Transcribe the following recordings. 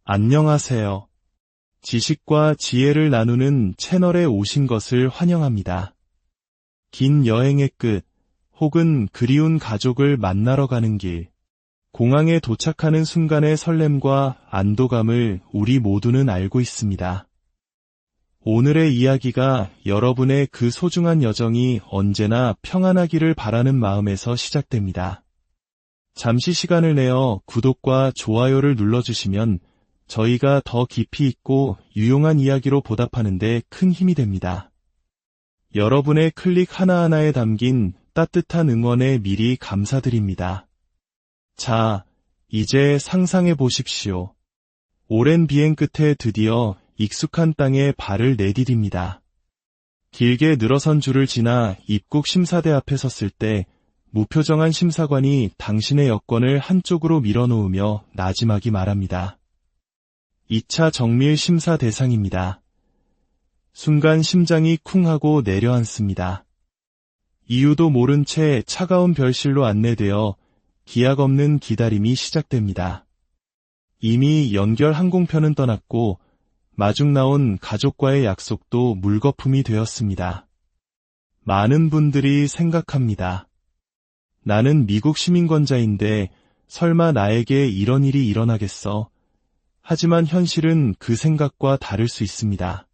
안녕하세요. 지식과 지혜를 나누는 채널에 오신 것을 환영합니다. 긴 여행의 끝, 혹은 그리운 가족을 만나러 가는 길, 공항에 도착하는 순간의 설렘과 안도감을 우리 모두는 알고 있습니다. 오늘의 이야기가 여러분의 그 소중한 여정이 언제나 평안하기를 바라는 마음에서 시작됩니다. 잠시 시간을 내어 구독과 좋아요를 눌러주시면 저희가 더 깊이 있고 유용한 이야기로 보답하는 데 큰 힘이 됩니다. 여러분의 클릭 하나하나에 담긴 따뜻한 응원에 미리 감사드립니다. 자, 이제 상상해 보십시오. 오랜 비행 끝에 드디어 익숙한 땅에 발을 내디딥니다. 길게 늘어선 줄을 지나 입국 심사대 앞에 섰을 때 무표정한 심사관이 당신의 여권을 한쪽으로 밀어놓으며 나지막이 말합니다. 2차 정밀 심사 대상입니다. 순간 심장이 쿵 하고 내려앉습니다. 이유도 모른 채 차가운 별실로 안내되어 기약 없는 기다림이 시작됩니다. 이미 연결 항공편은 떠났고 마중 나온 가족과의 약속도 물거품이 되었습니다. 많은 분들이 생각합니다. 나는 미국 시민권자인데 설마 나에게 이런 일이 일어나겠어? 하지만 현실은 그 생각과 다를 수 있습니다.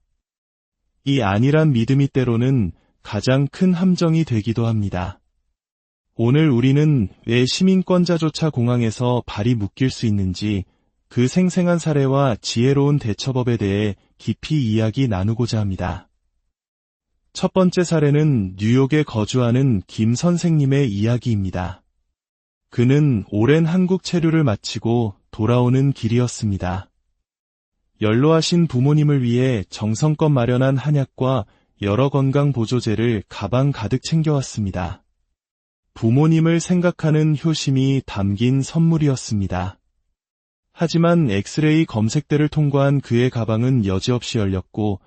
이 안일한 믿음이 때로는 가장 큰 함정이 되기도 합니다. 오늘 우리는 왜 시민권자조차 공항에서 발이 묶일 수 있는지 그 생생한 사례와 지혜로운 대처법에 대해 깊이 이야기 나누고자 합니다. 첫 번째 사례는 뉴욕에 거주하는 김 선생님의 이야기입니다. 그는 오랜 한국 체류를 마치고 돌아오는 길이었습니다. 연로하신 부모님을 위해 정성껏 마련한 한약과 여러 건강 보조제를 가방 가득 챙겨왔습니다. 부모님을 생각하는 효심이 담긴 선물이었습니다. 하지만 엑스레이 검색대를 통과한 그의 가방은 여지없이 열렸고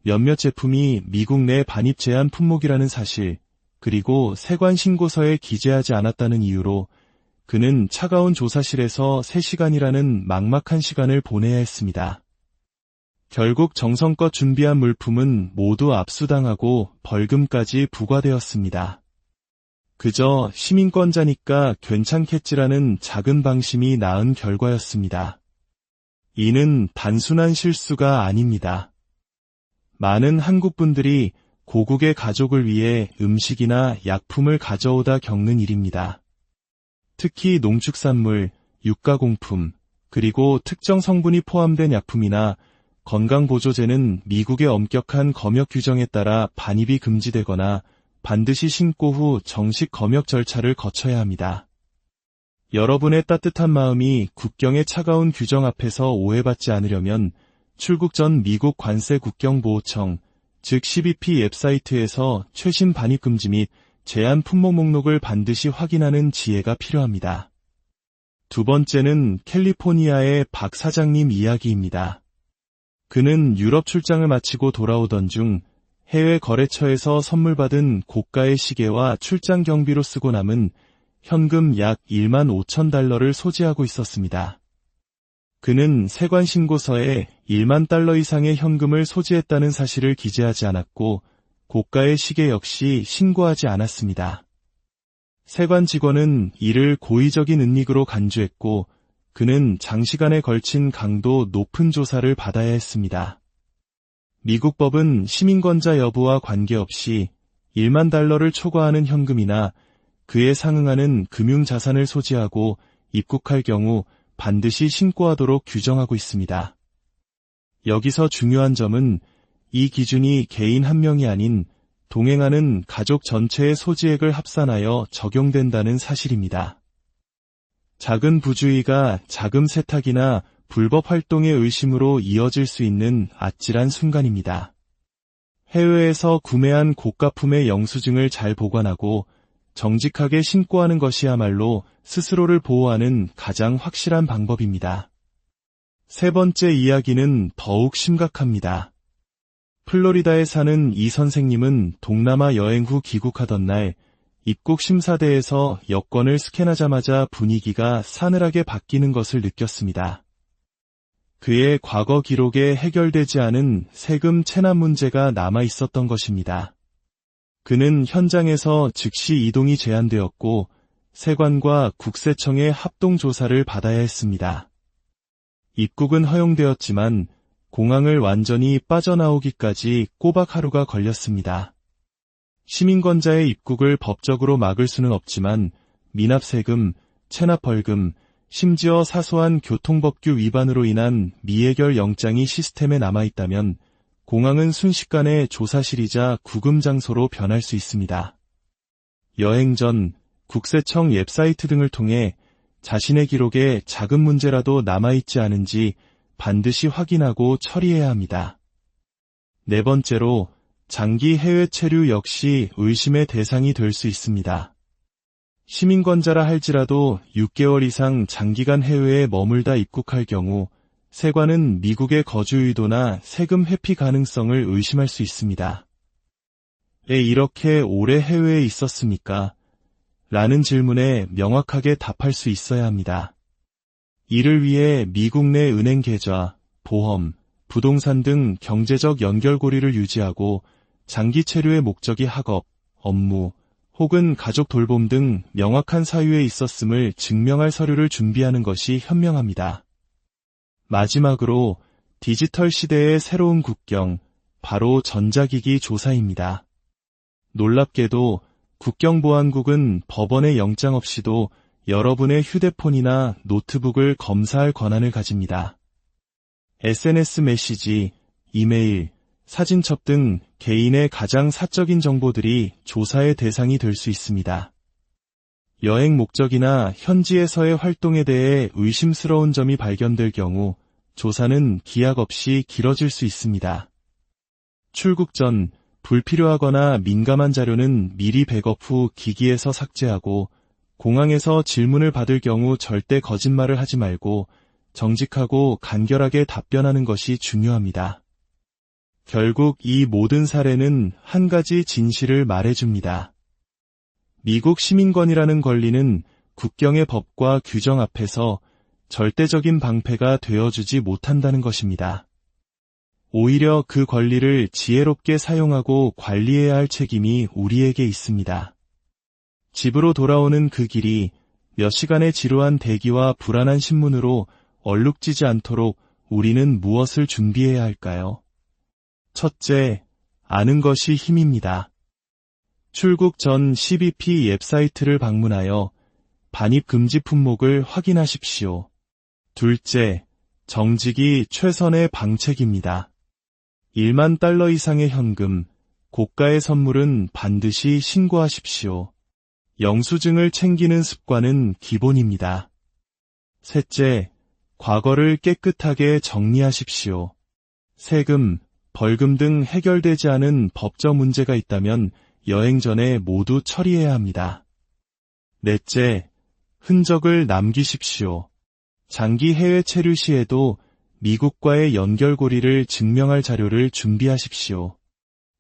몇몇 제품이 미국 내 반입 제한 품목이라는 사실, 그리고 세관 신고서에 기재하지 않았다는 이유로 그는 차가운 조사실에서 3시간이라는 막막한 시간을 보내야 했습니다. 결국 정성껏 준비한 물품은 모두 압수당하고 벌금까지 부과되었습니다. 그저 시민권자니까 괜찮겠지라는 작은 방심이 낳은 결과였습니다. 이는 단순한 실수가 아닙니다. 많은 한국분들이 고국의 가족을 위해 음식이나 약품을 가져오다 겪는 일입니다. 특히 농축산물, 유가공품, 그리고 특정 성분이 포함된 약품이나 건강보조제는 미국의 엄격한 검역 규정에 따라 반입이 금지되거나 반드시 신고 후 정식 검역 절차를 거쳐야 합니다. 여러분의 따뜻한 마음이 국경의 차가운 규정 앞에서 오해받지 않으려면 출국 전 미국 관세 국경보호청, 즉 CBP 웹사이트에서 최신 반입 금지 및 제한 품목 목록을 반드시 확인하는 지혜가 필요합니다. 두 번째는 캘리포니아의 박 사장님 이야기입니다. 그는 유럽 출장을 마치고 돌아오던 중 해외 거래처에서 선물 받은 고가의 시계와 출장 경비로 쓰고 남은 현금 약 1만 5천 달러를 소지하고 있었습니다. 그는 세관 신고서에 1만 달러 이상의 현금을 소지했다는 사실을 기재하지 않았고 고가의 시계 역시 신고하지 않았습니다. 세관 직원은 이를 고의적인 은닉으로 간주했고 그는 장시간에 걸친 강도 높은 조사를 받아야 했습니다. 미국 법은 시민권자 여부와 관계없이 1만 달러를 초과하는 현금이나 그에 상응하는 금융자산을 소지하고 입국할 경우 반드시 신고하도록 규정하고 있습니다. 여기서 중요한 점은 이 기준이 개인 한 명이 아닌 동행하는 가족 전체의 소지액을 합산하여 적용된다는 사실입니다. 작은 부주의가 자금 세탁이나 불법 활동의 의심으로 이어질 수 있는 아찔한 순간입니다. 해외에서 구매한 고가품의 영수증을 잘 보관하고 정직하게 신고하는 것이야말로 스스로를 보호하는 가장 확실한 방법입니다. 세 번째 이야기는 더욱 심각합니다. 플로리다에 사는 이 선생님은 동남아 여행 후 귀국하던 날 입국 심사대에서 여권을 스캔하자마자 분위기가 싸늘하게 바뀌는 것을 느꼈습니다. 그의 과거 기록에 해결되지 않은 세금 체납 문제가 남아 있었던 것입니다. 그는 현장에서 즉시 이동이 제한되었고 세관과 국세청의 합동조사를 받아야 했습니다. 입국은 허용되었지만 공항을 완전히 빠져나오기까지 꼬박 하루가 걸렸습니다. 시민권자의 입국을 법적으로 막을 수는 없지만 미납세금, 체납벌금, 심지어 사소한 교통법규 위반으로 인한 미해결 영장이 시스템에 남아있다면 공항은 순식간에 조사실이자 구금 장소로 변할 수 있습니다. 여행 전 국세청 웹사이트 등을 통해 자신의 기록에 작은 문제라도 남아있지 않은지 반드시 확인하고 처리해야 합니다. 네 번째로, 장기 해외 체류 역시 의심의 대상이 될 수 있습니다. 시민권자라 할지라도 6개월 이상 장기간 해외에 머물다 입국할 경우 세관은 미국의 거주 의도나 세금 회피 가능성을 의심할 수 있습니다. 왜 이렇게 오래 해외에 있었습니까? 라는 질문에 명확하게 답할 수 있어야 합니다. 이를 위해 미국 내 은행 계좌, 보험, 부동산 등 경제적 연결고리를 유지하고 장기 체류의 목적이 학업, 업무, 혹은 가족 돌봄 등 명확한 사유에 있었음을 증명할 서류를 준비하는 것이 현명합니다. 마지막으로 디지털 시대의 새로운 국경, 바로 전자기기 조사입니다. 놀랍게도 국경보안국은 법원의 영장 없이도 여러분의 휴대폰이나 노트북을 검사할 권한을 가집니다. SNS 메시지, 이메일, 사진첩 등 개인의 가장 사적인 정보들이 조사의 대상이 될 수 있습니다. 여행 목적이나 현지에서의 활동에 대해 의심스러운 점이 발견될 경우 조사는 기약 없이 길어질 수 있습니다. 출국 전 불필요하거나 민감한 자료는 미리 백업 후 기기에서 삭제하고 공항에서 질문을 받을 경우 절대 거짓말을 하지 말고 정직하고 간결하게 답변하는 것이 중요합니다. 결국 이 모든 사례는 한 가지 진실을 말해줍니다. 미국 시민권이라는 권리는 국경의 법과 규정 앞에서 절대적인 방패가 되어주지 못한다는 것입니다. 오히려 그 권리를 지혜롭게 사용하고 관리해야 할 책임이 우리에게 있습니다. 집으로 돌아오는 그 길이 몇 시간의 지루한 대기와 불안한 신문으로 얼룩지지 않도록 우리는 무엇을 준비해야 할까요? 첫째, 아는 것이 힘입니다. 출국 전 CBP 웹사이트를 방문하여 반입 금지 품목을 확인하십시오. 둘째, 정직이 최선의 방책입니다. 1만 달러 이상의 현금, 고가의 선물은 반드시 신고하십시오. 영수증을 챙기는 습관은 기본입니다. 셋째, 과거를 깨끗하게 정리하십시오. 세금, 벌금 등 해결되지 않은 법적 문제가 있다면 여행 전에 모두 처리해야 합니다. 넷째, 흔적을 남기십시오. 장기 해외 체류 시에도 미국과의 연결고리를 증명할 자료를 준비하십시오.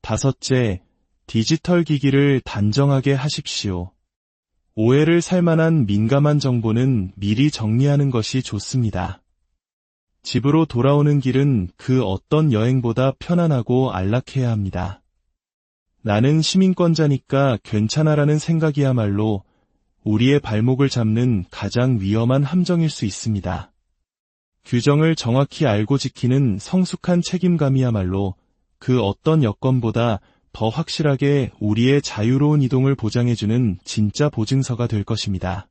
다섯째, 디지털 기기를 단정하게 하십시오. 오해를 살 만한 민감한 정보는 미리 정리하는 것이 좋습니다. 집으로 돌아오는 길은 그 어떤 여행보다 편안하고 안락해야 합니다. 나는 시민권자니까 괜찮아라는 생각이야말로 우리의 발목을 잡는 가장 위험한 함정일 수 있습니다. 규정을 정확히 알고 지키는 성숙한 책임감이야말로 그 어떤 여건보다 더 확실하게 우리의 자유로운 이동을 보장해주는 진짜 보증서가 될 것입니다.